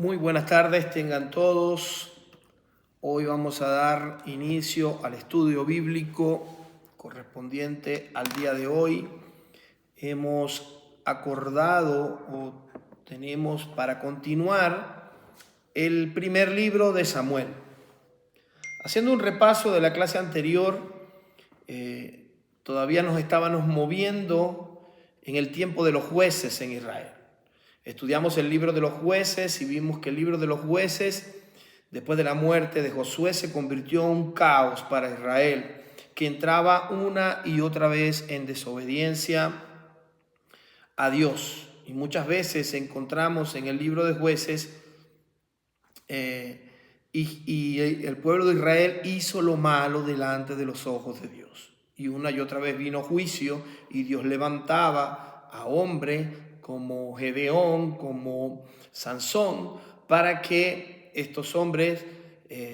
Muy buenas tardes, tengan todos. Hoy vamos a dar inicio al estudio bíblico correspondiente al día de hoy. Hemos acordado o tenemos para continuar el primer libro de Samuel. Haciendo un repaso de la clase anterior, todavía nos estábamos moviendo en el tiempo de los jueces en Israel. Estudiamos el libro de los jueces y vimos que el libro de los jueces, después de la muerte de Josué, se convirtió en un caos para Israel, que entraba una y otra vez en desobediencia a Dios. Y muchas veces encontramos en el libro de jueces y el pueblo de Israel hizo lo malo delante de los ojos de Dios. Y una y otra vez vino juicio y Dios levantaba a hombres como Gedeón, como Sansón, para que estos hombres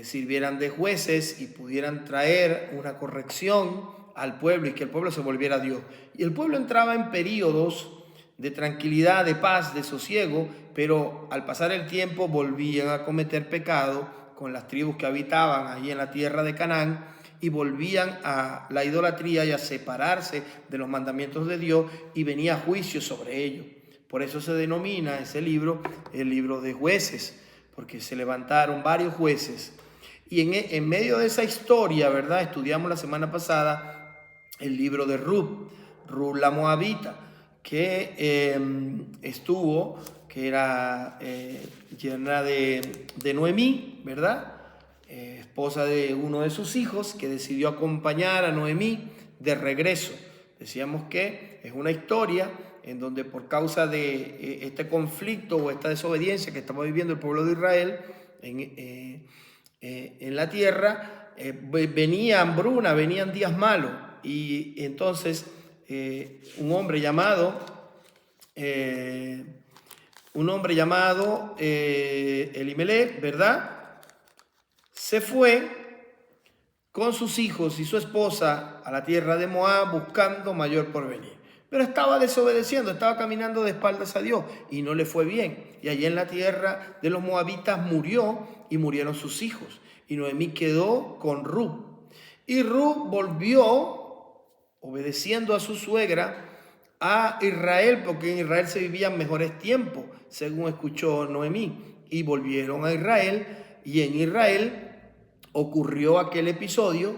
sirvieran de jueces y pudieran traer una corrección al pueblo y que el pueblo se volviera a Dios. Y el pueblo entraba en períodos de tranquilidad, de paz, de sosiego, pero al pasar el tiempo volvían a cometer pecado con las tribus que habitaban allí en la tierra de Canaán y volvían a la idolatría y a separarse de los mandamientos de Dios y venía juicio sobre ellos. Por eso se denomina ese libro el libro de jueces, porque se levantaron varios jueces. Y en medio de esa historia, ¿verdad? Estudiamos la semana pasada el libro de Ruth la Moabita, que estuvo, que era yerna de Noemí, ¿verdad? Esposa de uno de sus hijos, que decidió acompañar a Noemí de regreso. Decíamos que es una historia en donde por causa de este conflicto o esta desobediencia que estaba viviendo el pueblo de Israel en la tierra, venía hambruna, venían días malos, y entonces un hombre llamado Elimelech, ¿verdad? Se fue con sus hijos y su esposa a la tierra de Moab buscando mayor porvenir. Pero estaba desobedeciendo, estaba caminando de espaldas a Dios y no le fue bien. Y allí en la tierra de los moabitas murió y murieron sus hijos. Y Noemí quedó con Ruth. Y Ruth volvió, obedeciendo a su suegra, a Israel, porque en Israel se vivían mejores tiempos, según escuchó Noemí. Y volvieron a Israel, y en Israel ocurrió aquel episodio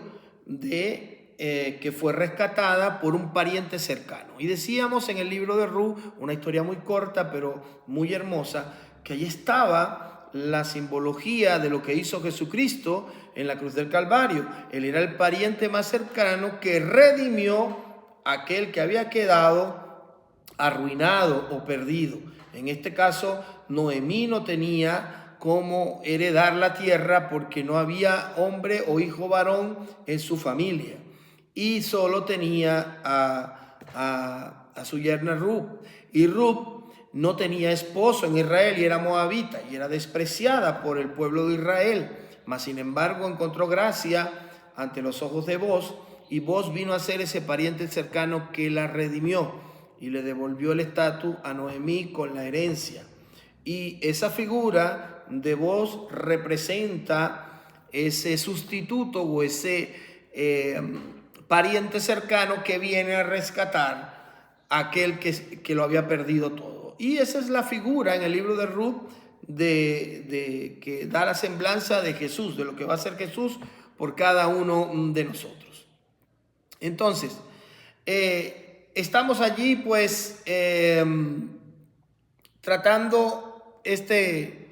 de que fue rescatada por un pariente cercano. Y decíamos en el libro de Ruth, una historia muy corta pero muy hermosa, que allí estaba la simbología de lo que hizo Jesucristo en la cruz del Calvario. Él era el pariente más cercano que redimió a aquel que había quedado arruinado o perdido. En este caso, Noemí no tenía cómo heredar la tierra porque no había hombre o hijo varón en su familia. Y solo tenía a su yerna Ruth. Y Ruth no tenía esposo en Israel y era moabita y era despreciada por el pueblo de Israel. Mas sin embargo encontró gracia ante los ojos de Boaz, y Boaz vino a ser ese pariente cercano que la redimió y le devolvió el estatus a Noemí con la herencia. Y esa figura de Boaz representa ese sustituto o ese pariente cercano que viene a rescatar a aquel que lo había perdido todo. Y esa es la figura en el libro de Ruth que da la semblanza de Jesús, de lo que va a hacer Jesús por cada uno de nosotros. Entonces, estamos allí pues tratando este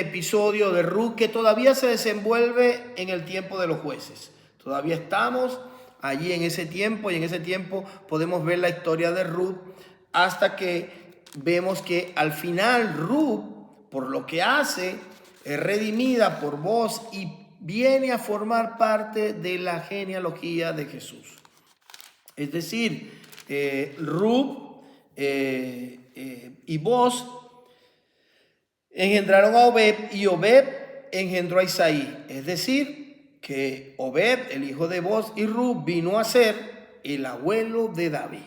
episodio de Ruth que todavía se desenvuelve en el tiempo de los jueces. Todavía estamos allí en ese tiempo, y en ese tiempo podemos ver la historia de Ruth hasta que vemos que al final Ruth, por lo que hace, es redimida por Boaz y viene a formar parte de la genealogía de Jesús. Es decir, Ruth y Boaz engendraron a Obed y Obed engendró a Isaí. Es decir, que Obed, el hijo de Boaz y Ruth, vino a ser el abuelo de David.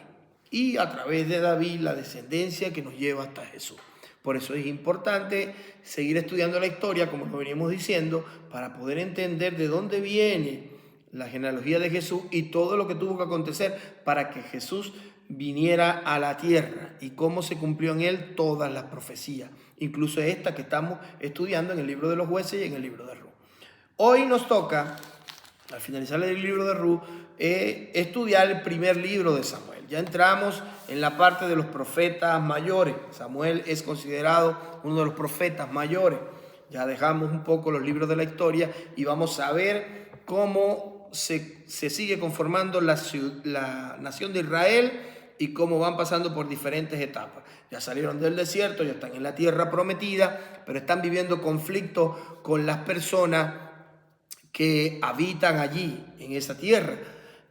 Y a través de David la descendencia que nos lleva hasta Jesús. Por eso es importante seguir estudiando la historia, como lo veníamos diciendo, para poder entender de dónde viene la genealogía de Jesús y todo lo que tuvo que acontecer para que Jesús viniera a la tierra y cómo se cumplió en él todas las profecías, incluso esta que estamos estudiando en el libro de los jueces y en el libro de Ruth. Hoy nos toca, al finalizar el libro de Ruth, estudiar el primer libro de Samuel. Ya entramos en la parte de los profetas mayores. Samuel es considerado uno de los profetas mayores. Ya dejamos un poco los libros de la historia y vamos a ver cómo se sigue conformando la nación de Israel y cómo van pasando por diferentes etapas. Ya salieron del desierto, ya están en la tierra prometida, pero están viviendo conflictos con las personas que habitan allí, en esa tierra.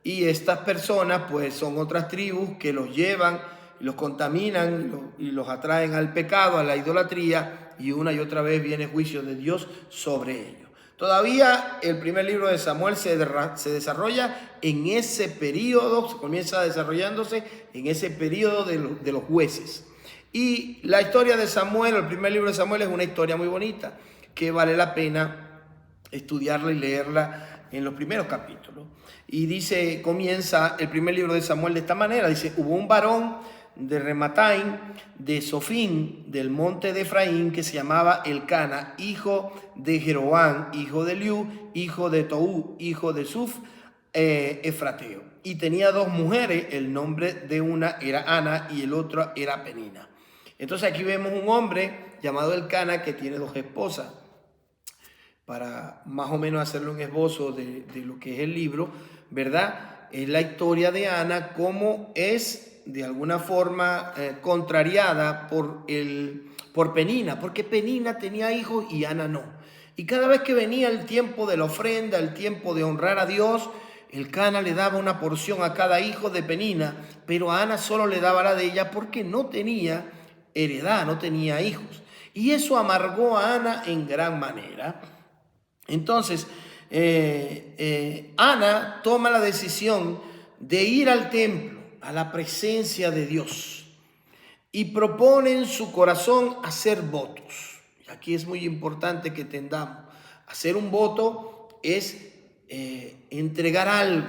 Y estas personas pues son otras tribus que los llevan, los contaminan y los atraen al pecado, a la idolatría, y una y otra vez viene juicio de Dios sobre ellos. Todavía el primer libro de Samuel se desarrolla en ese periodo, comienza desarrollándose en ese periodo de los jueces. Y la historia de Samuel, el primer libro de Samuel, es una historia muy bonita, que vale la pena estudiarla y leerla en los primeros capítulos. Y dice, comienza el primer libro de Samuel de esta manera, dice: hubo un varón de Remataim, de Sofín, del monte de Efraín, que se llamaba Elcana, hijo de Jeroán, hijo de Liu, hijo de Tou, hijo de Suf, Efrateo. Y tenía dos mujeres, el nombre de una era Ana y el otro era Penina. Entonces aquí vemos un hombre llamado Elcana que tiene dos esposas. Para más o menos hacerle un esbozo de lo que es el libro, ¿verdad? Es la historia de Ana, cómo es de alguna forma contrariada por Penina, porque Penina tenía hijos y Ana no. Y cada vez que venía el tiempo de la ofrenda, el tiempo de honrar a Dios, Elcana le daba una porción a cada hijo de Penina, pero a Ana solo le daba la de ella porque no tenía heredad, no tenía hijos. Y eso amargó a Ana en gran manera. Entonces, Ana toma la decisión de ir al templo, a la presencia de Dios, y propone en su corazón hacer votos. Y aquí es muy importante que entendamos, hacer un voto es entregar algo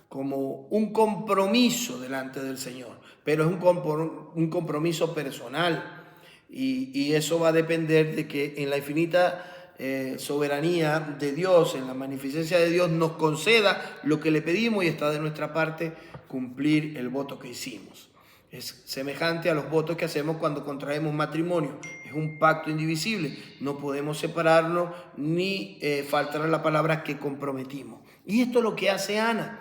como un compromiso delante del Señor, pero es un compromiso personal, y eso va a depender de que en la infinita soberanía de Dios, en la magnificencia de Dios, nos conceda lo que le pedimos, y está de nuestra parte cumplir el voto que hicimos. Es semejante a los votos que hacemos cuando contraemos matrimonio. Es un pacto indivisible. No podemos separarnos ni faltar a la palabra que comprometimos. Y esto es lo que hace Ana.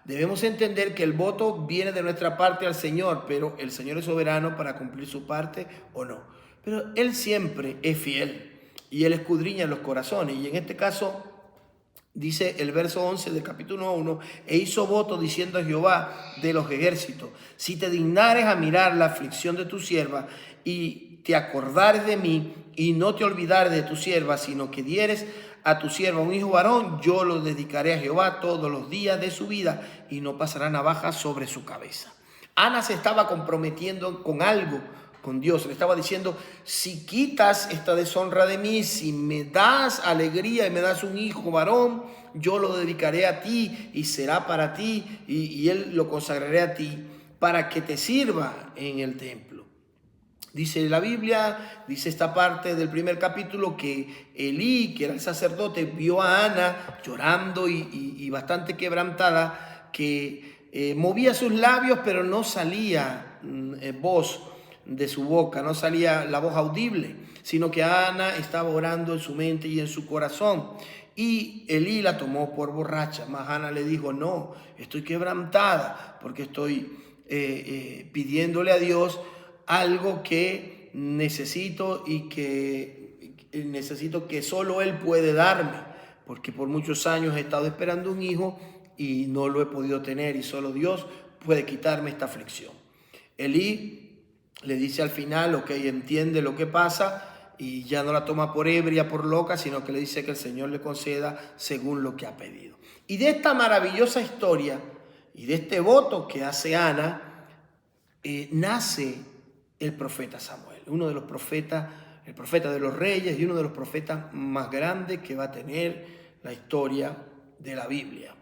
Debemos entender que el voto viene de nuestra parte al Señor, pero el Señor es soberano para cumplir su parte o no. Pero Él siempre es fiel y Él escudriña los corazones. Y en este caso dice el verso 11 del capítulo 1, e hizo voto diciendo a Jehová de los ejércitos: si te dignares a mirar la aflicción de tu sierva y te acordares de mí y no te olvidares de tu sierva, sino que dieres a tu sierva un hijo varón, yo lo dedicaré a Jehová todos los días de su vida y no pasará navaja sobre su cabeza. Ana se estaba comprometiendo con algo, con Dios. Le estaba diciendo: si quitas esta deshonra de mí, si me das alegría y me das un hijo varón, yo lo dedicaré a ti y será para ti, y él lo consagraré a ti para que te sirva en el templo. Dice la Biblia, dice esta parte del primer capítulo, que Elí, que era el sacerdote, vio a Ana llorando y bastante quebrantada, que movía sus labios, pero no salía voz de su boca, no salía la voz audible, sino que Ana estaba orando en su mente y en su corazón. Y Elí la tomó por borracha, mas Ana le dijo: no, estoy quebrantada porque estoy pidiéndole a Dios algo que necesito y que necesito que solo Él puede darme, porque por muchos años he estado esperando un hijo y no lo he podido tener, y solo Dios puede quitarme esta aflicción. Elí le dice al final, ok, entiende lo que pasa, y ya no la toma por ebria, por loca, sino que le dice que el Señor le conceda según lo que ha pedido. Y de esta maravillosa historia y de este voto que hace Ana, nace el profeta Samuel. uno de los profetas, el profeta de los reyes y uno de los profetas más grandes que va a tener la historia de la Biblia.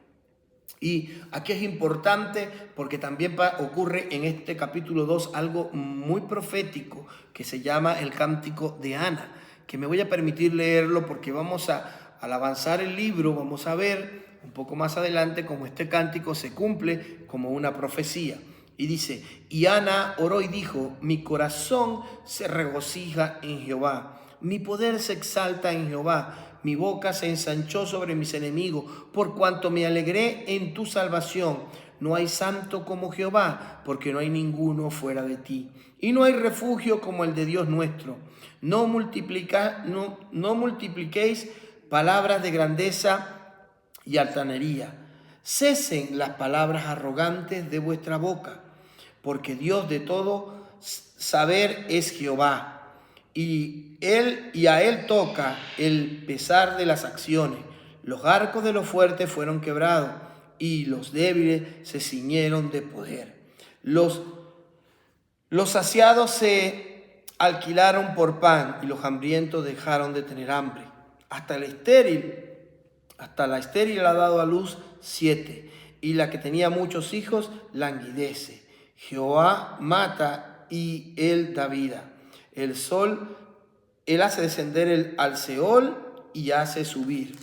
Y aquí es importante porque también ocurre en este capítulo 2 algo muy profético que se llama el Cántico de Ana, que me voy a permitir leerlo porque al avanzar el libro vamos a ver un poco más adelante cómo este cántico se cumple como una profecía. Y dice, y Ana oró y dijo, mi corazón se regocija en Jehová, mi poder se exalta en Jehová. Mi boca se ensanchó sobre mis enemigos, por cuanto me alegré en tu salvación. No hay santo como Jehová, porque no hay ninguno fuera de ti. Y no hay refugio como el de Dios nuestro. No multipliquéis palabras de grandeza y altanería. Cesen las palabras arrogantes de vuestra boca, porque Dios de todo saber es Jehová. Y a él toca el pesar de las acciones. Los arcos de los fuertes fueron quebrados y los débiles se ciñeron de poder. Los saciados se alquilaron por pan y los hambrientos dejaron de tener hambre. Hasta la estéril ha dado a luz 7 y la que tenía muchos hijos languidece. Jehová mata y él da vida. El sol, él hace descender al Seol y hace subir.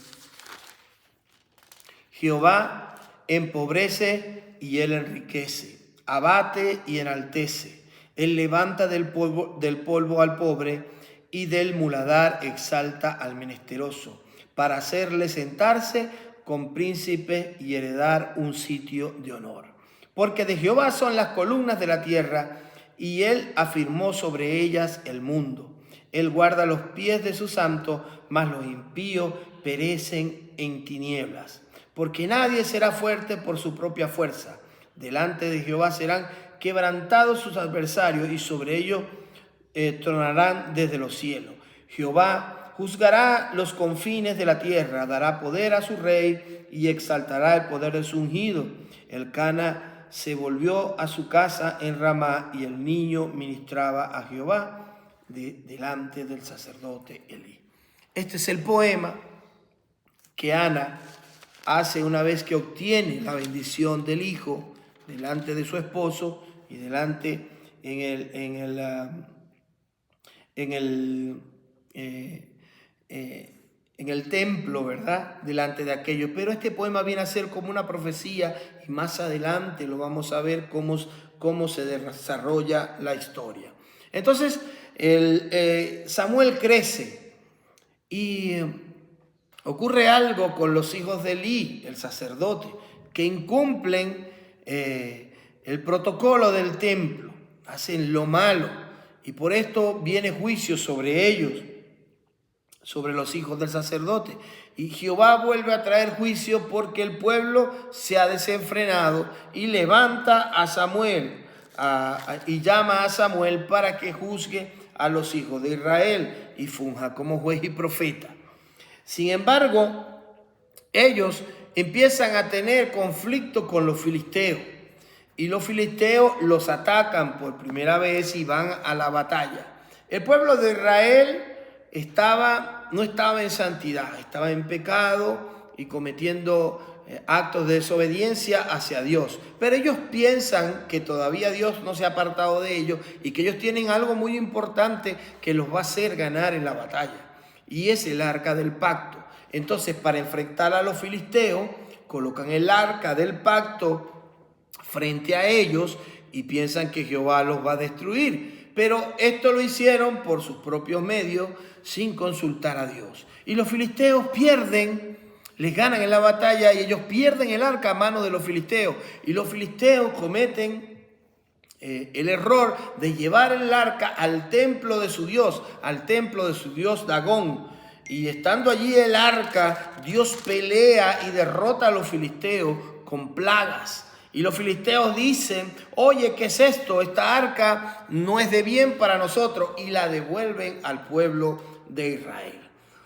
Jehová empobrece y él enriquece, abate y enaltece. Él levanta del polvo al pobre y del muladar exalta al menesteroso, para hacerle sentarse con príncipes y heredar un sitio de honor. Porque de Jehová son las columnas de la tierra, y él afirmó sobre ellas el mundo. Él guarda los pies de sus santos, mas los impíos perecen en tinieblas. Porque nadie será fuerte por su propia fuerza. Delante de Jehová serán quebrantados sus adversarios, y sobre ellos tronarán desde los cielos. Jehová juzgará los confines de la tierra, dará poder a su rey y exaltará el poder de su ungido. Elcana se volvió a su casa en Ramá y el niño ministraba a Jehová delante del sacerdote Elí. Este es el poema que Ana hace una vez que obtiene la bendición del hijo delante de su esposo y delante en el templo, ¿verdad? Delante de aquello. Pero este poema viene a ser como una profecía y más adelante lo vamos a ver cómo se desarrolla la historia. Entonces, Samuel crece y ocurre algo con los hijos de Elí, el sacerdote, que incumplen el protocolo del templo, hacen lo malo y por esto viene juicio sobre ellos, sobre los hijos del sacerdote. Y Jehová vuelve a traer juicio porque el pueblo se ha desenfrenado y levanta a Samuel y llama a Samuel para que juzgue a los hijos de Israel y funja como juez y profeta. Sin embargo, ellos empiezan a tener conflicto con los filisteos y los filisteos los atacan por primera vez y van a la batalla. El pueblo de Israel no estaba en santidad, estaba en pecado y cometiendo actos de desobediencia hacia Dios. Pero ellos piensan que todavía Dios no se ha apartado de ellos y que ellos tienen algo muy importante que los va a hacer ganar en la batalla. Y es el arca del pacto. Entonces, para enfrentar a los filisteos, colocan el arca del pacto frente a ellos y piensan que Jehová los va a destruir. Pero esto lo hicieron por sus propios medios, sin consultar a Dios. Y los filisteos pierden, les ganan en la batalla y ellos pierden el arca a mano de los filisteos. Y los filisteos cometen el error de llevar el arca al templo de su dios Dagón. Y estando allí el arca, Dios pelea y derrota a los filisteos con plagas. Y los filisteos dicen, oye, ¿qué es esto? Esta arca no es de bien para nosotros. Y la devuelven al pueblo de Israel.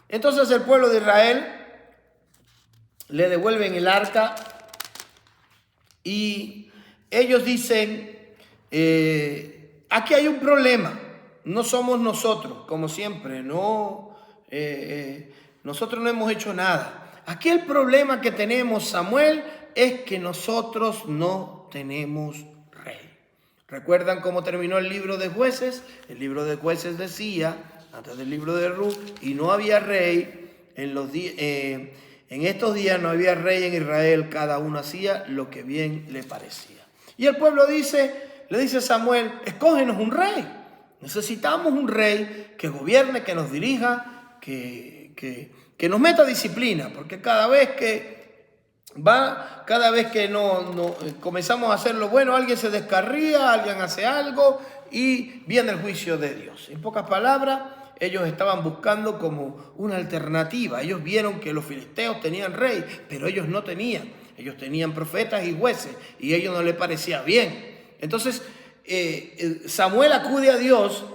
Entonces el pueblo de Israel le devuelven el arca y ellos dicen, aquí hay un problema. no somos nosotros, como siempre, no, nosotros no hemos hecho nada. Aquí el problema que tenemos, Samuel, es que nosotros no tenemos rey. ¿Recuerdan cómo terminó el libro de Jueces? El libro de Jueces decía, antes del libro de Ruth, y no había rey en estos días no había rey en Israel, cada uno hacía lo que bien le parecía. Y el pueblo le dice a Samuel, escógenos un rey. Necesitamos un rey que gobierne, que nos dirija, que nos meta disciplina, porque cada vez que no comenzamos a hacer lo bueno, alguien se descarría, alguien hace algo y viene el juicio de Dios. En pocas palabras, ellos estaban buscando como una alternativa. Ellos vieron que los filisteos tenían rey, pero ellos no tenían. Ellos tenían profetas y jueces y a ellos no les parecía bien. Entonces Samuel acude a Dios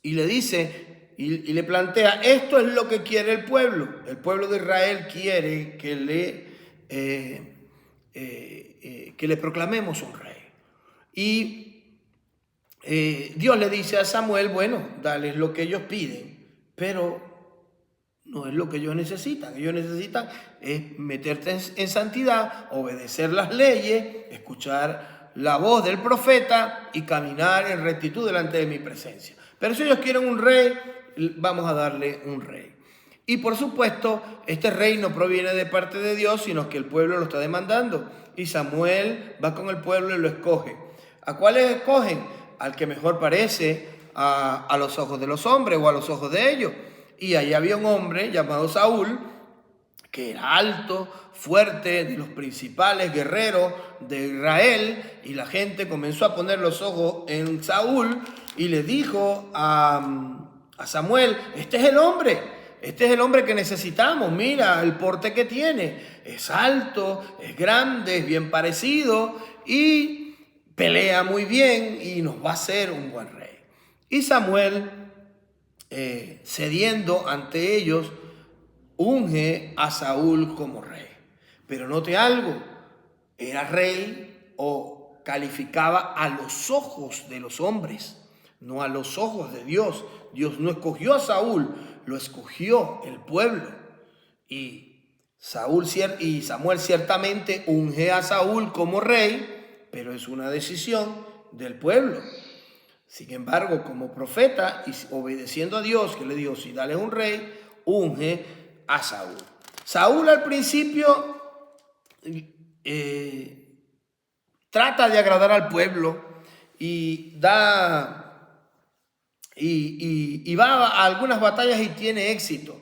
y le dice y le plantea, esto es lo que quiere el pueblo. El pueblo de Israel quiere que le proclamemos un rey. Y Dios le dice a Samuel, bueno, dale lo que ellos piden, pero no es lo que ellos necesitan. Ellos necesitan es meterte en santidad, obedecer las leyes, escuchar la voz del profeta y caminar en rectitud delante de mi presencia. Pero si ellos quieren un rey, vamos a darle un rey. Y por supuesto, este rey no proviene de parte de Dios, sino que el pueblo lo está demandando. Y Samuel va con el pueblo y lo escoge. ¿A cuáles escogen? Al que mejor parece a los ojos de los hombres o a los ojos de ellos. Y ahí había un hombre llamado Saúl, que era alto, fuerte, de los principales guerreros de Israel, y la gente comenzó a poner los ojos en Saúl y le dijo a Samuel, este es el hombre que necesitamos, mira el porte que tiene, es alto, es grande, es bien parecido y pelea muy bien y nos va a hacer un buen rey. Y Samuel, cediendo ante ellos, unge a Saúl como rey. Pero note algo, era rey o calificaba a los ojos de los hombres, no a los ojos de Dios. Dios no escogió a Saúl, lo escogió el pueblo. Y Samuel ciertamente unge a Saúl como rey, pero es una decisión del pueblo. Sin embargo, como profeta y obedeciendo a Dios, que le dijo, si dale un rey, unge a Saúl. Saúl al principio trata de agradar al pueblo y va a algunas batallas y tiene éxito.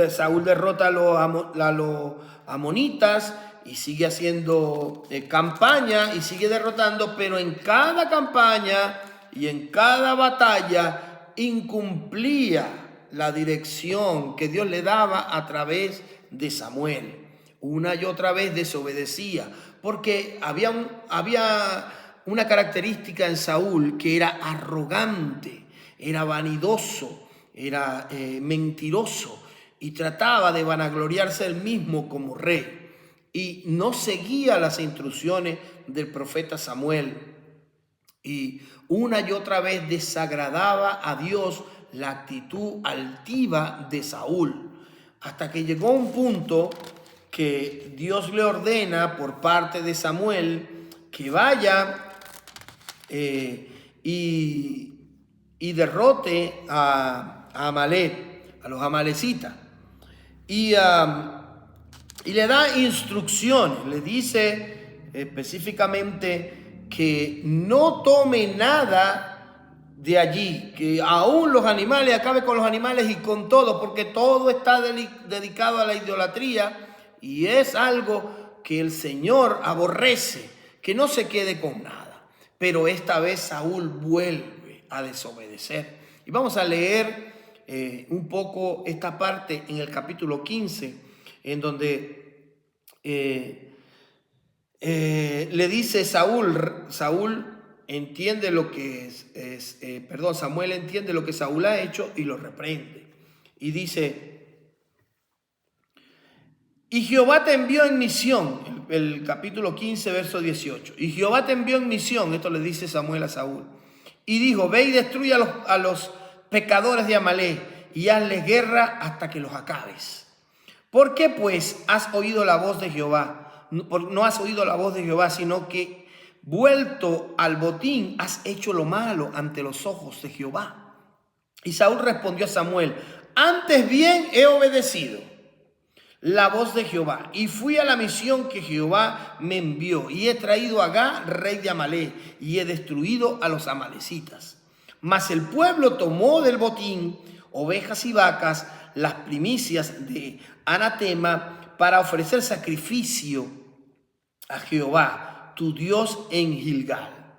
Saúl derrota a los amonitas y sigue haciendo campaña y sigue derrotando, pero en cada campaña y en cada batalla incumplía la dirección que Dios le daba a través de Samuel. Una y otra vez desobedecía, porque había una característica en Saúl que era arrogante, era vanidoso, era mentiroso y trataba de vanagloriarse él mismo como rey. Y no seguía las instrucciones del profeta Samuel. Y una y otra vez desagradaba a Dios la actitud altiva de Saúl. Hasta que llegó un punto que Dios le ordena por parte de Samuel que vaya y derrote a Amalek, a los amalecitas. Y le da instrucciones, le dice específicamente que no tome nada de allí, que aún los animales, acabe con los animales y con todo, porque todo está dedicado a la idolatría y es algo que el Señor aborrece, que no se quede con nada. Pero esta vez Saúl vuelve a desobedecer. Y vamos a leer un poco esta parte en el capítulo 15, en donde le dice Samuel entiende lo que Samuel entiende lo que Saúl ha hecho y lo reprende. Y dice, y Jehová te envió en misión, el capítulo 15, verso 18. Y Jehová te envió en misión, esto le dice Samuel a Saúl, y dijo: ve y destruye a los pecadores de Amalek y hazles guerra hasta que los acabes. ¿Por qué pues has oído la voz de Jehová? No has oído la voz de Jehová, sino que vuelto al botín has hecho lo malo ante los ojos de Jehová. Y Saúl respondió a Samuel: antes bien he obedecido la voz de Jehová y fui a la misión que Jehová me envió, y he traído a Agag, rey de Amalek, y he destruido a los amalecitas. Mas el pueblo tomó del botín ovejas y vacas, las primicias de anatema, para ofrecer sacrificio a Jehová, tu Dios, en Gilgal.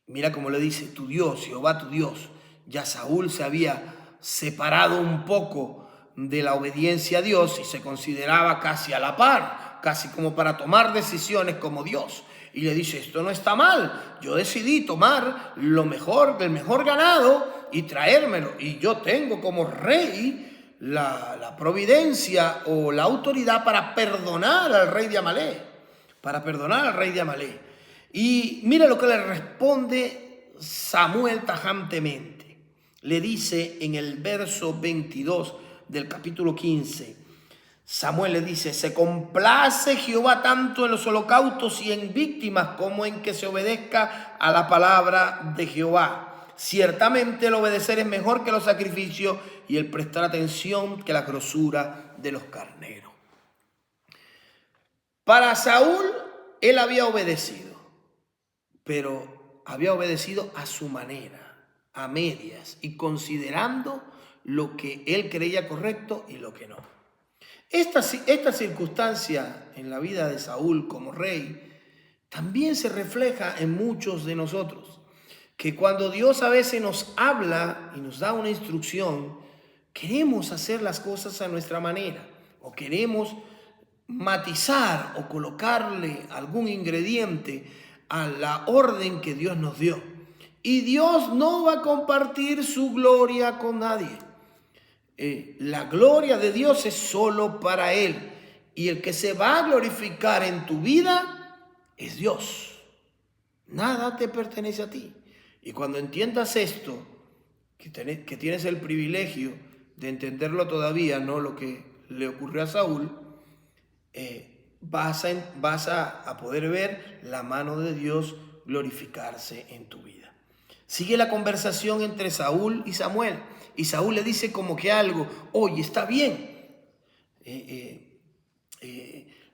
Mira cómo le dice: tu Dios, Jehová tu Dios. Ya Saúl se había separado un poco de la obediencia a Dios y se consideraba casi a la par, casi como para tomar decisiones como Dios. Y le dice: esto no está mal, yo decidí tomar lo mejor del mejor ganado y traérmelo, y yo tengo como rey la providencia o la autoridad para perdonar al rey de Amalek, Y mira lo que le responde Samuel tajantemente. Le dice en el verso 22 del capítulo 15, Samuel le dice: se complace Jehová tanto en los holocaustos y en víctimas como en que se obedezca a la palabra de Jehová. Ciertamente el obedecer es mejor que los sacrificios y el prestar atención que la grosura de los carneros. Para Saúl, él había obedecido, pero había obedecido a su manera, a medias, y considerando lo que él creía correcto y lo que no. Esta circunstancia en la vida de Saúl como rey también se refleja en muchos de nosotros, que cuando Dios a veces nos habla y nos da una instrucción, queremos hacer las cosas a nuestra manera, o queremos matizar o colocarle algún ingrediente a la orden que Dios nos dio. Y Dios no va a compartir su gloria con nadie. La gloria de Dios es solo para Él. Y el que se va a glorificar en tu vida es Dios. Nada te pertenece a ti. Y cuando entiendas esto, que tienes el privilegio de entenderlo todavía, no lo que le ocurrió a Saúl, vas a poder ver la mano de Dios glorificarse en tu vida. Sigue la conversación entre Saúl y Samuel. Y Saúl le dice como que algo: oye, está bien.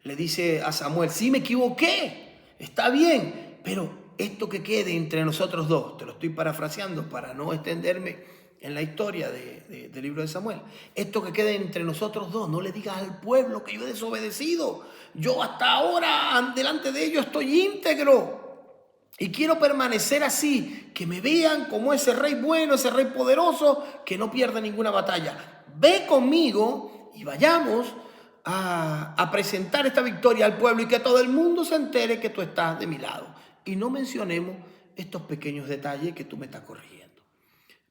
Le dice a Samuel: sí, me equivoqué, está bien, pero esto que quede entre nosotros dos. Te lo estoy parafraseando para no extenderme en la historia del libro de Samuel. Esto que quede entre nosotros dos, no le digas al pueblo que yo he desobedecido. Yo hasta ahora delante de ellos estoy íntegro y quiero permanecer así, que me vean como ese rey bueno, ese rey poderoso que no pierde ninguna batalla. Ve conmigo y vayamos a presentar esta victoria al pueblo y que todo el mundo se entere que tú estás de mi lado. Y no mencionemos estos pequeños detalles que tú me estás corrigiendo.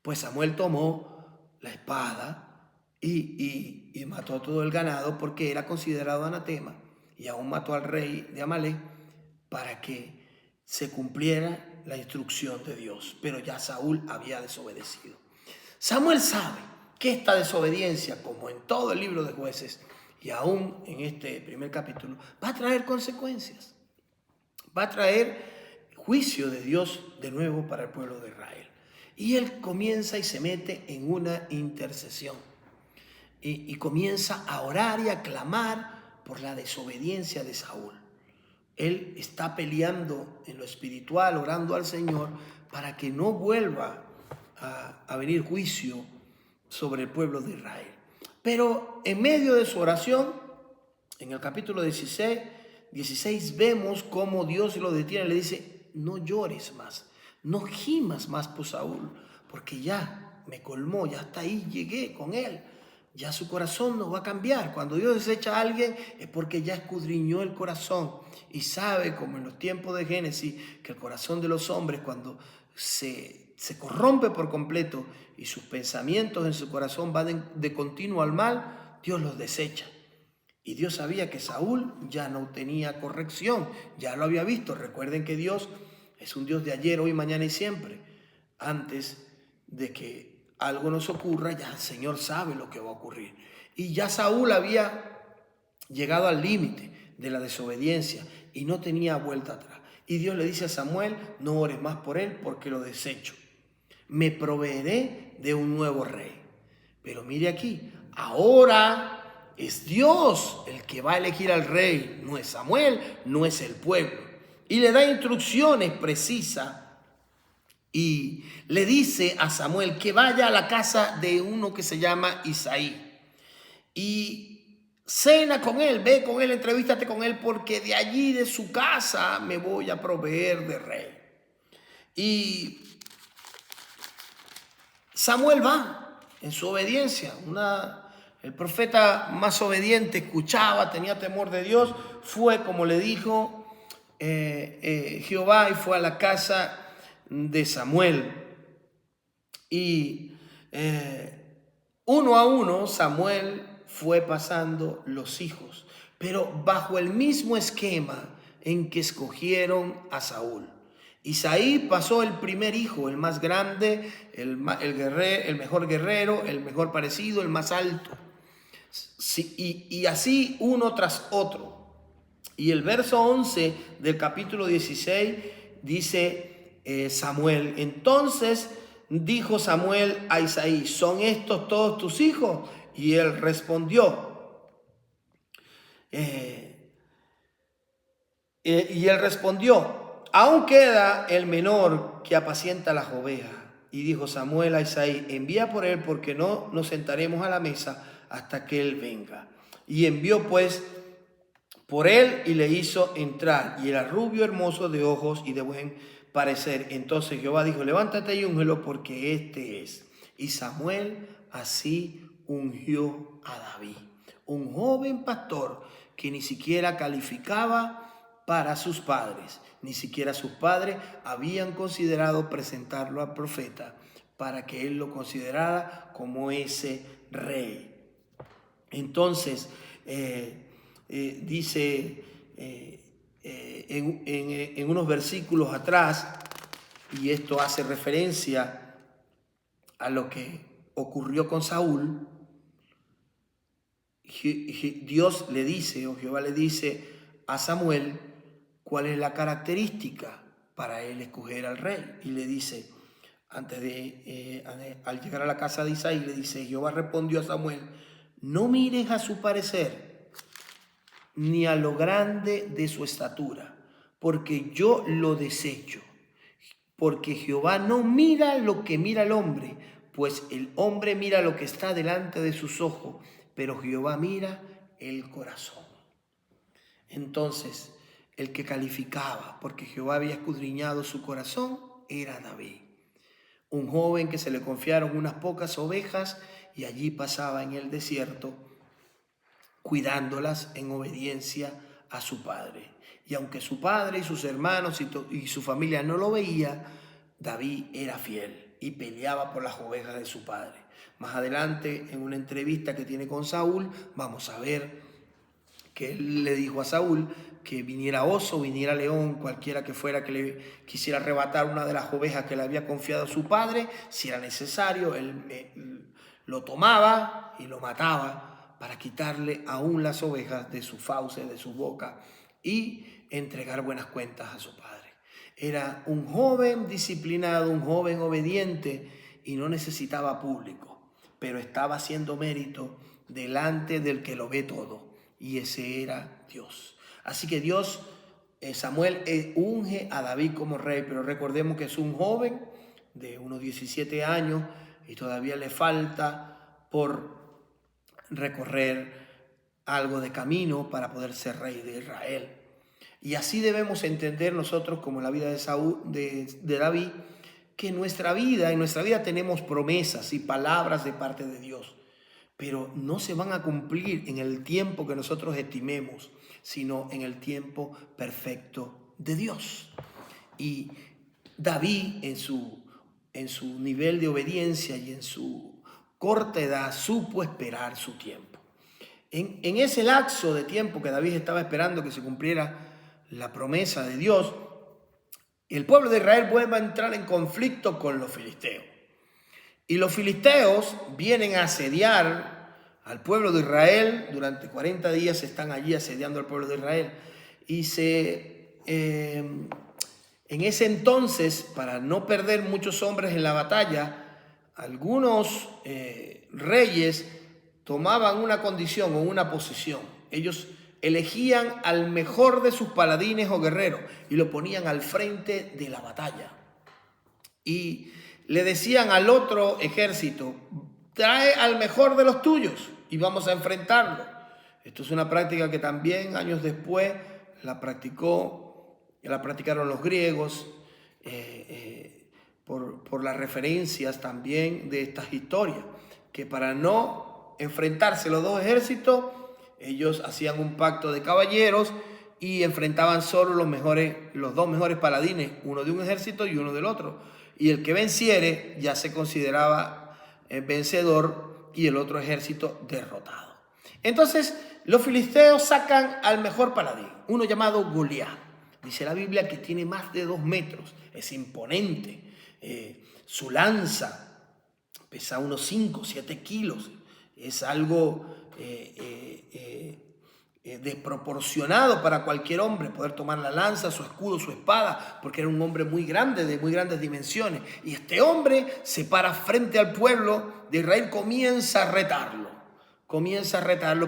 Pues Samuel tomó la espada y mató a todo el ganado, porque era considerado anatema, y aún mató al rey de Amalek para que se cumpliera la instrucción de Dios. Pero ya Saúl había desobedecido. Samuel sabe que esta desobediencia, como en todo el libro de Jueces y aún en este primer capítulo, va a traer consecuencias. Va a traer juicio de Dios de nuevo para el pueblo de Israel. Y él comienza y se mete en una intercesión. Y comienza a orar y a clamar por la desobediencia de Saúl. Él está peleando en lo espiritual, orando al Señor para que no vuelva a venir juicio sobre el pueblo de Israel. Pero en medio de su oración, en el capítulo 16 vemos cómo Dios lo detiene. Le dice: no llores más, no gimas más por Saúl, porque ya me colmó, ya hasta ahí llegué con él. Ya su corazón no va a cambiar. Cuando Dios desecha a alguien es porque ya escudriñó el corazón y sabe, como en los tiempos de Génesis, que el corazón de los hombres, cuando se corrompe por completo y sus pensamientos en su corazón van de continuo al mal, Dios los desecha. Y Dios sabía que Saúl ya no tenía corrección, ya lo había visto. Recuerden que Dios es un Dios de ayer, hoy, mañana y siempre. antes de que algo nos ocurra, ya el Señor sabe lo que va a ocurrir. Y ya Saúl había llegado al límite de la desobediencia y no tenía vuelta atrás. Y Dios le dice a Samuel, no ores más por él porque lo desecho. Me proveeré de un nuevo rey. Pero mire aquí, ahora es Dios el que va a elegir al rey, no es Samuel, no es el pueblo. Y le da instrucciones precisas y le dice a Samuel que vaya a la casa de uno que se llama Isaí. Y cena con él, ve con él, entrevístate con él, porque de allí, de su casa, me voy a proveer de rey. Y Samuel va en su obediencia. El profeta más obediente escuchaba, tenía temor de Dios. Fue como le dijo Jehová y fue a la casa de Samuel. Y uno a uno Samuel fue pasando los hijos, pero bajo el mismo esquema en que escogieron a Saúl. Isaí pasó el primer hijo, el más grande, el mejor guerrero, el mejor parecido, el más alto. Sí, y así uno tras otro. Y el verso 11 del capítulo 16 dice Samuel, entonces dijo Samuel a Isaí, ¿son estos todos tus hijos? Y él respondió, aún queda el menor que apacienta las ovejas. Y dijo Samuel a Isaí, envía por él porque no nos sentaremos a la mesa hasta que él venga. Y envió pues por él y le hizo entrar. Y era rubio, hermoso de ojos y de buen parecer. Entonces Jehová dijo, levántate y úngelo porque este es. Y Samuel así ungió a David, un joven pastor que ni siquiera calificaba para sus padres. Ni siquiera sus padres habían considerado presentarlo al profeta para que él lo considerara como ese rey. Entonces, dice en unos versículos atrás, y esto hace referencia a lo que ocurrió con Saúl, Dios le dice, o Jehová le dice a Samuel, cuál es la característica para él escoger al rey. Y le dice, al llegar a la casa de Isaí, le dice, Jehová respondió a Samuel, no mires a su parecer, ni a lo grande de su estatura, porque yo lo desecho. Porque Jehová no mira lo que mira el hombre, pues el hombre mira lo que está delante de sus ojos, pero Jehová mira el corazón. Entonces, el que calificaba, porque Jehová había escudriñado su corazón, era David. Un joven que se le confiaron unas pocas ovejas y allí pasaba en el desierto, cuidándolas en obediencia a su padre. Y aunque su padre y sus hermanos y su familia no lo veía, David era fiel y peleaba por las ovejas de su padre. Más adelante, en una entrevista que tiene con Saúl, vamos a ver que él le dijo a Saúl que viniera oso, viniera león, cualquiera que fuera que le quisiera arrebatar una de las ovejas que le había confiado a su padre, si era necesario, él lo tomaba y lo mataba para quitarle aún las ovejas de su fauce, de su boca, y entregar buenas cuentas a su padre. Era un joven disciplinado, un joven obediente y no necesitaba público, pero estaba haciendo mérito delante del que lo ve todo, y ese era Dios. Así que Samuel unge a David como rey, pero recordemos que es un joven de unos 17 años y todavía le falta por recorrer algo de camino para poder ser rey de Israel. Y así debemos entender nosotros, como en la vida de David, que en nuestra vida tenemos promesas y palabras de parte de Dios, pero no se van a cumplir en el tiempo que nosotros estimemos, sino en el tiempo perfecto de Dios. Y David, en su nivel de obediencia y en su corta edad, supo esperar su tiempo. En ese lapso de tiempo que David estaba esperando que se cumpliera la promesa de Dios, el pueblo de Israel vuelve a entrar en conflicto con los filisteos. Y los filisteos vienen a asediar al pueblo de Israel. Durante 40 días están allí asediando al pueblo de Israel. Y en ese entonces, para no perder muchos hombres en la batalla, algunos reyes tomaban una condición o una posición. Ellos elegían al mejor de sus paladines o guerreros y lo ponían al frente de la batalla. Y le decían al otro ejército: trae al mejor de los tuyos y vamos a enfrentarlo. Esto es una práctica que también años después la practicaron los griegos, por las referencias también de estas historias, que para no enfrentarse los dos ejércitos, ellos hacían un pacto de caballeros y enfrentaban solo los dos mejores paladines, uno de un ejército y uno del otro. Y el que venciere ya se consideraba vencedor y el otro ejército derrotado. Entonces los filisteos sacan al mejor paladín, uno llamado Goliat. Dice la Biblia que tiene más de 2 metros, es imponente. Su lanza pesa unos 5 o 7 kilos. Es algo desproporcionado para cualquier hombre poder tomar la lanza, su escudo, su espada, porque era un hombre muy grande, de muy grandes dimensiones. Y este hombre se para frente al pueblo de Israel, comienza a retarlo,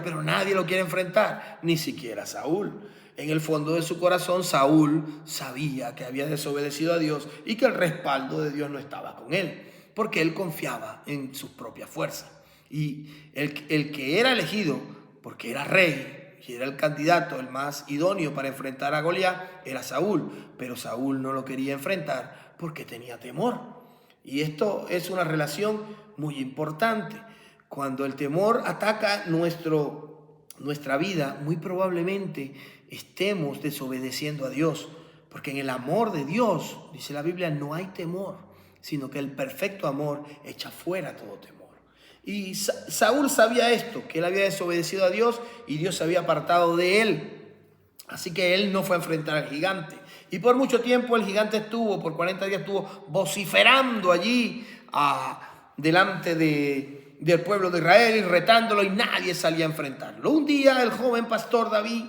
pero nadie lo quiere enfrentar, ni siquiera Saúl. En el fondo de su corazón, Saúl sabía que había desobedecido a Dios y que el respaldo de Dios no estaba con él, porque él confiaba en sus propias fuerzas. Y el que era elegido, porque era rey y era el candidato, el más idóneo para enfrentar a Goliat, era Saúl. Pero Saúl no lo quería enfrentar porque tenía temor. Y esto es una relación muy importante. Cuando el temor ataca nuestra vida, muy probablemente estemos desobedeciendo a Dios, porque en el amor de Dios, dice la Biblia, no hay temor, sino que el perfecto amor echa fuera todo temor. Y Saúl sabía esto, que él había desobedecido a Dios y Dios se había apartado de él. Así que él no fue a enfrentar al gigante. Y por mucho tiempo el gigante por 40 días estuvo vociferando allí delante del pueblo de Israel y retándolo, y nadie salía a enfrentarlo. Un día el joven pastor David,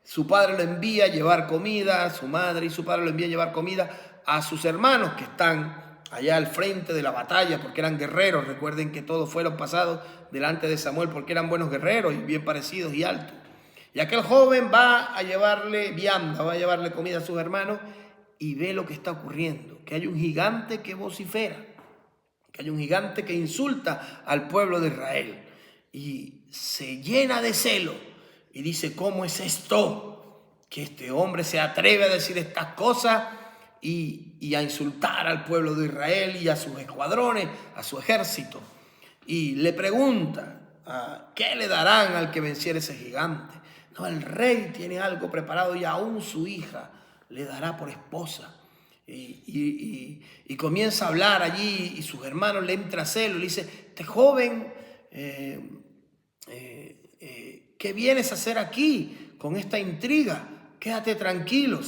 su padre lo envía a llevar comida, su madre y su padre lo envía a llevar comida a sus hermanos que están allá al frente de la batalla, porque eran guerreros. Recuerden que todos fueron pasados delante de Samuel porque eran buenos guerreros y bien parecidos y altos. Y aquel joven va a llevarle vianda, va a llevarle comida a sus hermanos y ve lo que está ocurriendo, que hay un gigante que vocifera, que hay un gigante que insulta al pueblo de Israel, y se llena de celo y dice: ¿cómo es esto? Que este hombre se atreve a decir estas cosas y a insultar al pueblo de Israel y a sus escuadrones, a su ejército. Y le pregunta: ¿qué le darán al que venciera ese gigante? No, el rey tiene algo preparado y aún su hija le dará por esposa. Y comienza a hablar allí, y sus hermanos le entra celo y le dice: este joven, ¿qué vienes a hacer aquí con esta intriga? Quédate tranquilo,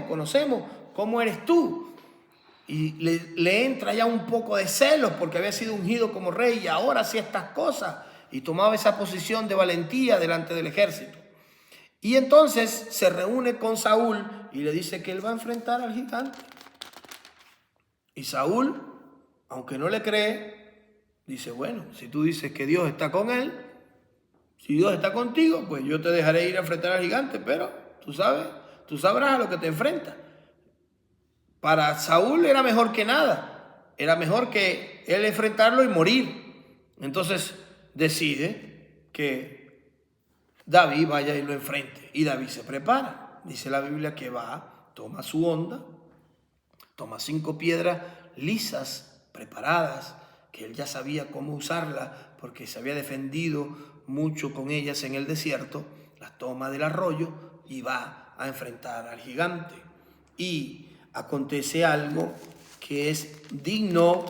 conocemos cómo eres tú. Y le entra ya un poco de celos porque había sido ungido como rey y ahora hacía estas cosas y tomaba esa posición de valentía delante del ejército. Y entonces se reúne con Saúl y le dice que él va a enfrentar al gigante. Y Saúl, aunque no le cree, dice: bueno, si tú dices que Dios está con él, si Dios está contigo, pues yo te dejaré ir a enfrentar al gigante, pero tú sabrás a lo que te enfrentas. Para Saúl era mejor que nada, era mejor que él enfrentarlo y morir. Entonces decide que David vaya y lo enfrente. Y David se prepara. Dice la Biblia que va, toma su honda, toma 5 piedras lisas, preparadas, que él ya sabía cómo usarla porque se había defendido mucho con ellas en el desierto. Las toma del arroyo y va a enfrentar al gigante. Y acontece algo que es digno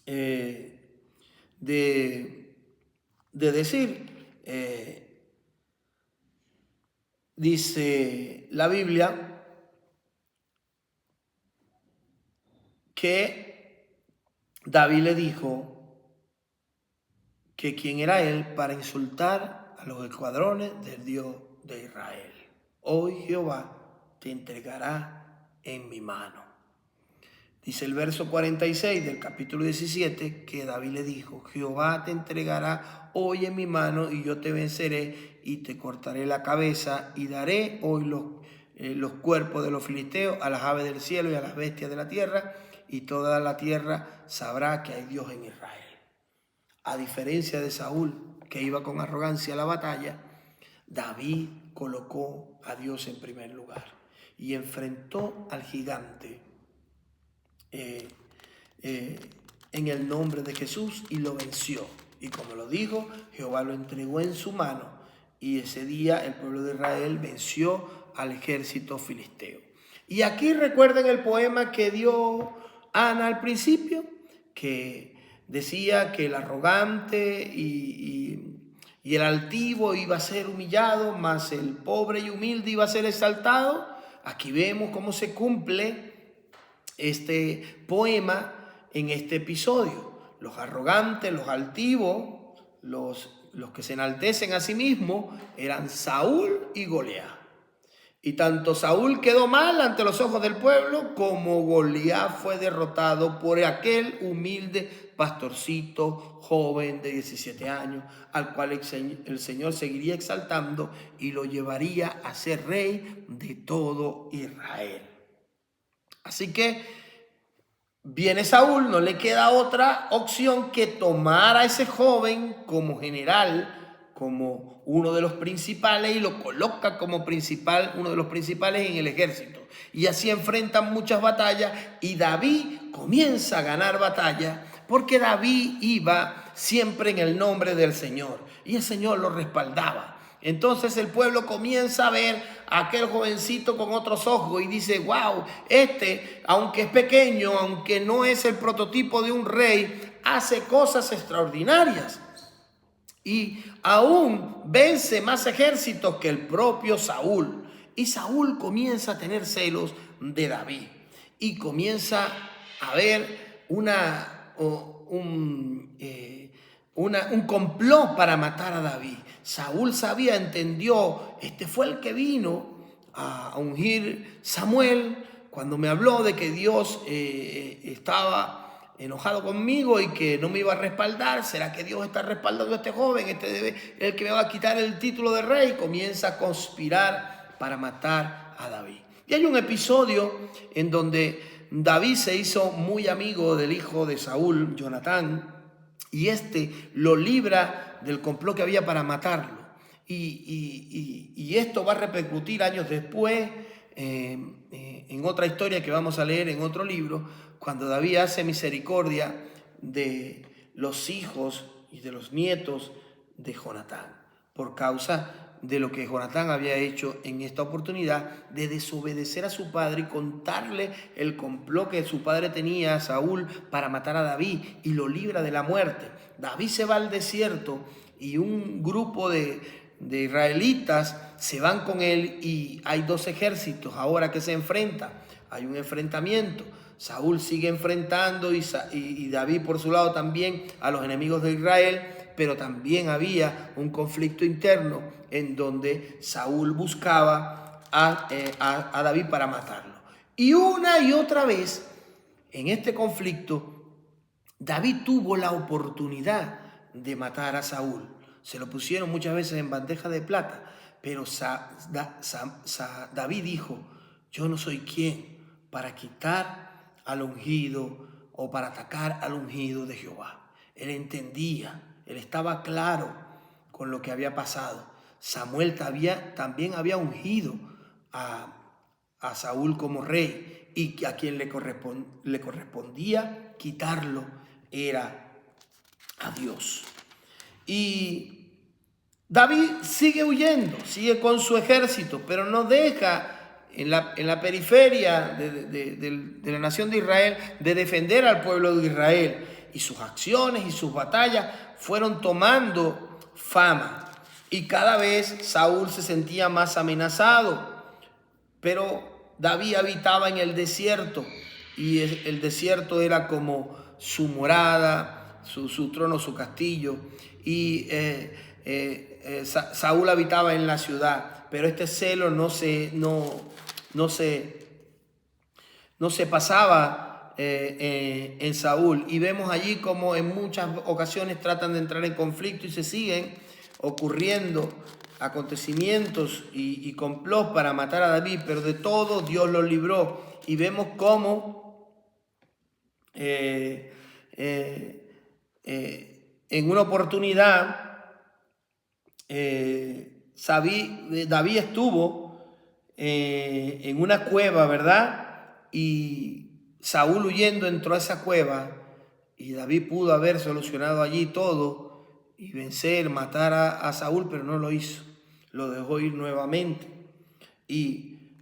de decir. Dice la Biblia que David le dijo que quién era él para insultar a los escuadrones del Dios de Israel. Hoy Jehová te entregará en mi mano. Dice el verso 46 del capítulo 17 que David le dijo: Jehová te entregará hoy en mi mano y yo te venceré y te cortaré la cabeza y daré hoy los cuerpos de los filisteos a las aves del cielo y a las bestias de la tierra, y toda la tierra sabrá que hay Dios en Israel. A diferencia de Saúl, que iba con arrogancia a la batalla, David colocó a Dios en primer lugar y enfrentó al gigante en el nombre de Jesús y lo venció. Y como lo dijo, Jehová lo entregó en su mano, y ese día el pueblo de Israel venció al ejército filisteo. Y aquí recuerden el poema que dio Ana al principio, que decía que el arrogante y el altivo iba a ser humillado, mas el pobre y humilde iba a ser exaltado. Aquí vemos cómo se cumple este poema en este episodio. Los arrogantes, los altivos, los que se enaltecen a sí mismos eran Saúl y Goliat. Y tanto Saúl quedó mal ante los ojos del pueblo, como Goliat fue derrotado por aquel humilde pastorcito joven de 17 años, al cual el Señor seguiría exaltando y lo llevaría a ser rey de todo Israel. Así que viene Saúl, no le queda otra opción que tomar a ese joven como general, como uno de los principales, y lo coloca como principal, uno de los principales en el ejército. Y así enfrentan muchas batallas, y David comienza a ganar batallas porque David iba siempre en el nombre del Señor y el Señor lo respaldaba. Entonces el pueblo comienza a ver a aquel jovencito con otros ojos y dice: wow, aunque es pequeño, aunque no es el prototipo de un rey, hace cosas extraordinarias. Y aún vence más ejércitos que el propio Saúl. Y Saúl comienza a tener celos de David. Y comienza a ver un complot para matar a David. Saúl entendió, este fue el que vino a ungir Samuel cuando me habló de que Dios estaba enojado conmigo y que no me iba a respaldar. ¿Será que Dios está respaldando a este joven? El que me va a quitar el título de rey. Comienza a conspirar para matar a David. Y hay un episodio en donde David se hizo muy amigo del hijo de Saúl, Jonatán, y lo libra del complot que había para matarlo. Y esto va a repercutir años después en otra historia que vamos a leer en otro libro, cuando David hace misericordia de los hijos y de los nietos de Jonatán, por causa de lo que Jonatán había hecho en esta oportunidad de desobedecer a su padre y contarle el complot que su padre tenía a Saúl para matar a David, y lo libra de la muerte. David se va al desierto y un grupo de israelitas se van con él, y hay dos ejércitos ahora que se enfrentan. Hay un enfrentamiento. Saúl sigue enfrentando y David por su lado también a los enemigos de Israel, pero también había un conflicto interno en donde Saúl buscaba a David para matarlo. Y una y otra vez en este conflicto, David tuvo la oportunidad de matar a Saúl. Se lo pusieron muchas veces en bandeja de plata, pero David dijo: yo no soy quien para quitar al ungido o para atacar al ungido de Jehová. Él entendía, él estaba claro con lo que había pasado. Samuel también había ungido a Saúl como rey, y a quien le correspondía quitarlo era a Dios. Y David sigue huyendo, sigue con su ejército, pero no deja en la periferia de la nación de Israel de defender al pueblo de Israel. Y sus acciones y sus batallas fueron tomando fama. Y cada vez Saúl se sentía más amenazado. Pero David habitaba en el desierto y el desierto era como su morada, su trono, su castillo, y Saúl habitaba en la ciudad, pero este celo no se pasaba en Saúl, y vemos allí como en muchas ocasiones tratan de entrar en conflicto y se siguen ocurriendo acontecimientos y complots para matar a David, pero de todo Dios los libró, y vemos cómo en una oportunidad David estuvo en una cueva, ¿verdad? Y Saúl huyendo entró a esa cueva, y David pudo haber solucionado allí todo y vencer, matar a Saúl, pero no lo hizo. Lo dejó ir nuevamente y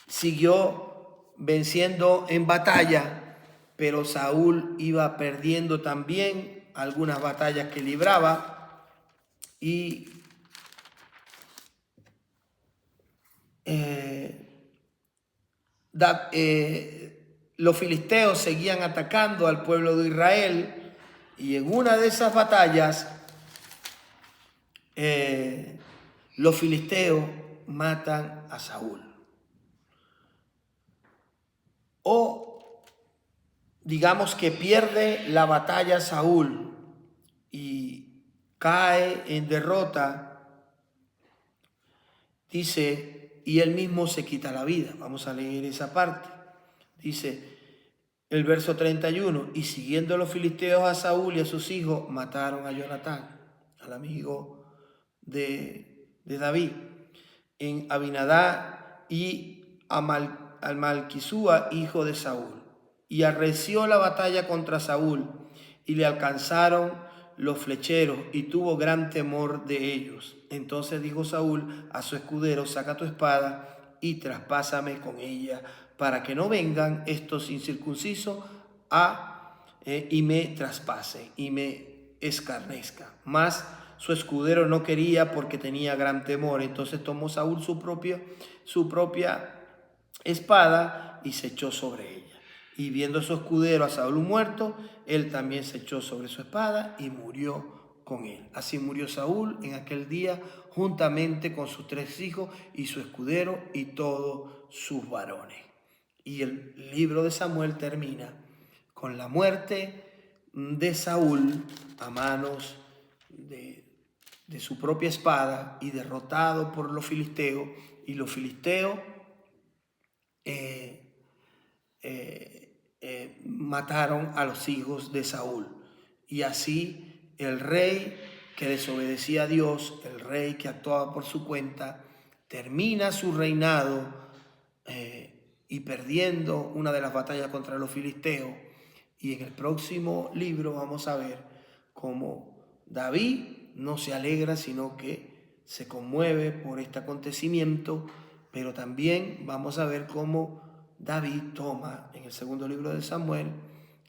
siguió venciendo en batalla, pero Saúl iba perdiendo también algunas batallas que libraba, y los filisteos seguían atacando al pueblo de Israel, y en una de esas batallas los filisteos matan a Saúl. O digamos que pierde la batalla Saúl y cae en derrota, dice, y él mismo se quita la vida. Vamos a leer esa parte. Dice el verso 31, y siguiendo los filisteos a Saúl y a sus hijos, mataron a Jonatán, al amigo de David, en Abinadab, y al Malquisúa, hijo de Saúl. Y arreció la batalla contra Saúl, y le alcanzaron los flecheros, y tuvo gran temor de ellos. Entonces dijo Saúl a su escudero: saca tu espada y traspásame con ella, para que no vengan estos incircuncisos y me traspasen y me escarnezca. Mas su escudero no quería, porque tenía gran temor. Entonces tomó Saúl su propia espada y se echó sobre ella. Y viendo su escudero a Saúl muerto, él también se echó sobre su espada y murió con él. Así murió Saúl en aquel día, juntamente con sus 3 hijos y su escudero y todos sus varones. Y el libro de Samuel termina con la muerte de Saúl a manos de su propia espada, y derrotado por los filisteos, y los filisteos mataron a los hijos de Saúl. Y así el rey que desobedecía a Dios, el rey que actuaba por su cuenta, termina su reinado y perdiendo una de las batallas contra los filisteos. Y en el próximo libro vamos a ver cómo David no se alegra, sino que se conmueve por este acontecimiento, pero también vamos a ver cómo David toma en el segundo libro de Samuel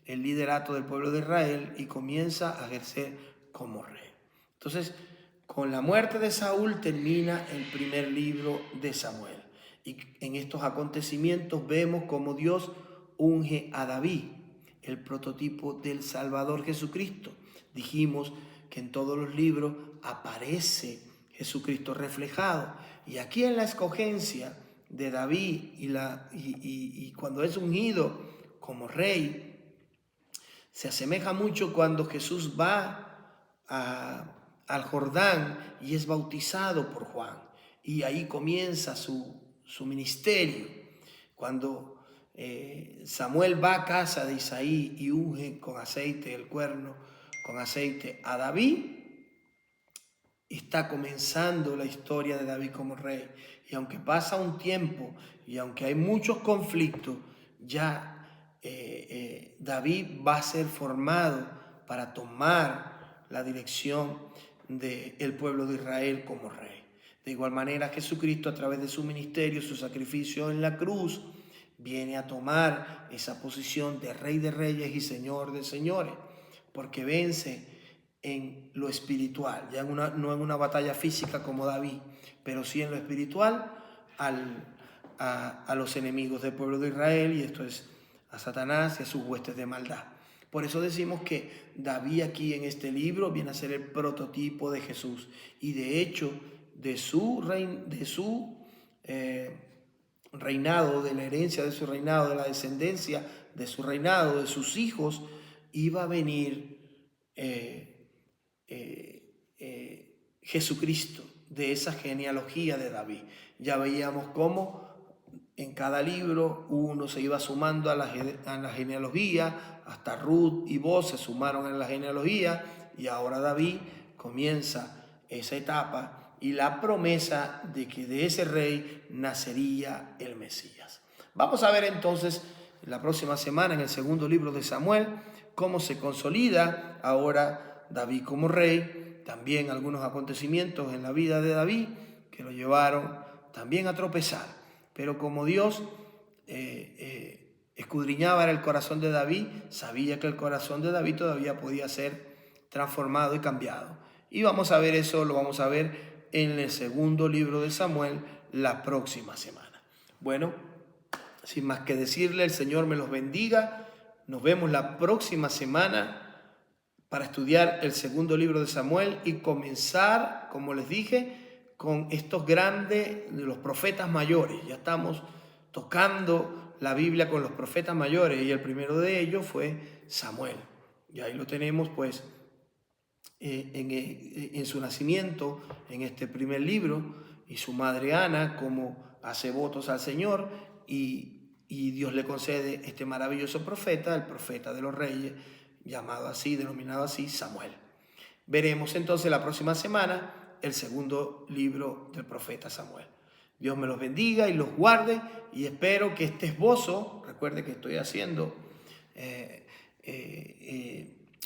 el liderato del pueblo de Israel y comienza a ejercer como rey. Entonces, con la muerte de Saúl termina el primer libro de Samuel. Y en estos acontecimientos vemos cómo Dios unge a David, el prototipo del Salvador Jesucristo. Dijimos que en todos los libros aparece Jesucristo reflejado. Y aquí en la escogencia de David y cuando es ungido como rey, se asemeja mucho cuando Jesús va al Jordán y es bautizado por Juan. Y ahí comienza su ministerio. Cuando Samuel va a casa de Isaí y unge con aceite el cuerno, con aceite a David, está comenzando la historia de David como rey. Y aunque pasa un tiempo y aunque hay muchos conflictos, ya David va a ser formado para tomar la dirección del pueblo de Israel como rey. De igual manera, Jesucristo, a través de su ministerio, su sacrificio en la cruz, viene a tomar esa posición de Rey de Reyes y Señor de Señores, porque vence en lo espiritual, ya no en una batalla física como David, pero sí en lo espiritual a los enemigos del pueblo de Israel, y esto es a Satanás y a sus huestes de maldad. Por eso decimos que David aquí en este libro viene a ser el prototipo de Jesús. Y de hecho, de su reinado, de la herencia de su reinado, de la descendencia de su reinado, de sus hijos, iba a venir Jesucristo, de esa genealogía de David. Ya veíamos cómo en cada libro uno se iba sumando a la genealogía, hasta Ruth y Boz se sumaron en la genealogía, y ahora David comienza esa etapa y la promesa de que de ese rey nacería el Mesías. Vamos a ver entonces la próxima semana en el segundo libro de Samuel cómo se consolida ahora David como rey, también algunos acontecimientos en la vida de David que lo llevaron también a tropezar. Pero como Dios escudriñaba el corazón de David, sabía que el corazón de David todavía podía ser transformado y cambiado. Y vamos a ver eso, lo vamos a ver en el segundo libro de Samuel la próxima semana. Bueno, sin más que decirle, el Señor me los bendiga. Nos vemos la próxima semana para estudiar el segundo libro de Samuel y comenzar, como les dije, con estos grandes, de los profetas mayores. Ya estamos tocando la Biblia con los profetas mayores y el primero de ellos fue Samuel. Y ahí lo tenemos pues en su nacimiento, en este primer libro, y su madre Ana como hace votos al Señor y Dios le concede este maravilloso profeta, el profeta de los reyes, llamado así, denominado así, Samuel. Veremos entonces la próxima semana el segundo libro del profeta Samuel. Dios me los bendiga y los guarde, y espero que este esbozo, recuerde que estoy haciendo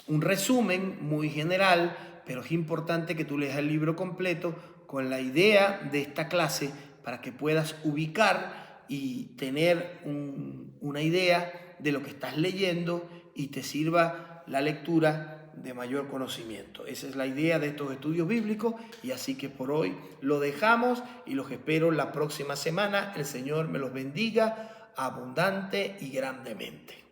un resumen muy general, pero es importante que tú leas el libro completo con la idea de esta clase para que puedas ubicar y tener una idea de lo que estás leyendo y te sirva la lectura de mayor conocimiento. Esa es la idea de estos estudios bíblicos, y así que por hoy lo dejamos y los espero la próxima semana. El Señor me los bendiga abundante y grandemente.